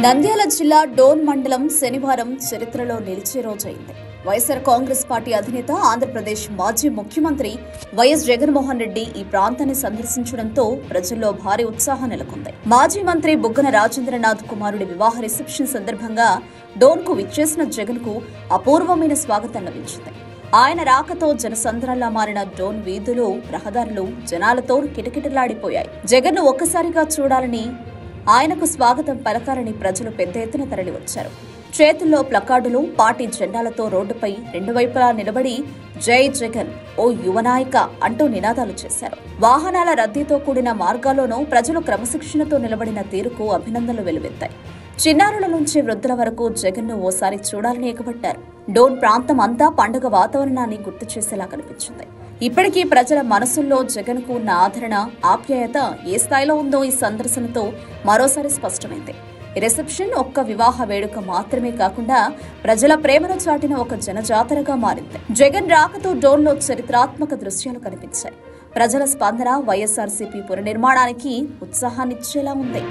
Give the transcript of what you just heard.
నంద్యాల జిల్లా డోన్ మండలం శనివారం చరిత్రలో నిలిచే రోజైంది. వైఎస్ఆర్ కాంగ్రెస్ పార్టీ అధినేత ఆంధ్రప్రదేశ్ మాజీ ముఖ్యమంత్రి వైఎస్ జగన్మోహన్ రెడ్డి ఈ ప్రాంతాన్ని సందర్శించడంతో ప్రజల్లో భారీ ఉత్సాహం నెలకొంది. మాజీ మంత్రి బుగ్గన రాజేంద్రనాథ్ కుమారుడి వివాహ రిసెప్షన్ సందర్భంగా డోన్కు విచ్చేసిన జగన్కు అపూర్వమైన స్వాగతం లభించింది. ఆయన రాకతో జనసంద్రంలా మారిన డోన్ వీధులు, రహదారులు జనాలతో కిటకిటలాడిపోయాయి. జగన్ను ఒక్కసారిగా చూడాలని, ఆయనకు స్వాగతం పలకాలని ప్రజలు పెద్ద ఎత్తున తరలివచ్చారు. చేతుల్లో ప్లకార్డులు, పార్టీ జెండాలతో రోడ్డుపై రెండు వైపులా నిలబడి జై జగన్, ఓ యువనాయక అంటూ నినాదాలు చేశారు. వాహనాల రద్దీతో కూడిన మార్గాల్లోనూ ప్రజలు క్రమశిక్షణతో నిలబడిన తీరుకు అభినందనలు వెలువెత్తాయి. చిన్నారుల నుంచి వృద్ధుల వరకు జగన్ను ఓసారి చూడాలని ఎగబట్టారు. డోన్ ప్రాంతం అంతా పండుగ వాతావరణాన్ని గుర్తు చేసేలా కనిపించింది. ఇప్పటికీ ప్రజల మనసుల్లో జగన్కు ఉన్న ఆదరణ, ఆప్యాయత ఏ స్థాయిలో ఉందో ఈ సందర్శనతో మరోసారి స్పష్టమైంది. ఈ రిసెప్షన్ ఒక్క వివాహ వేడుక మాత్రమే కాకుండా ప్రజల ప్రేమను చాటిన ఒక జనజాతరగా మారింది. జగన్ రాకతో డోన్లో చరిత్రాత్మక దృశ్యాలు కనిపించాయి. ప్రజల స్పందన వైఎస్ఆర్సీపీ పునర్నిర్మాణానికి ఉత్సాహాన్నిచ్చేలా ఉంది.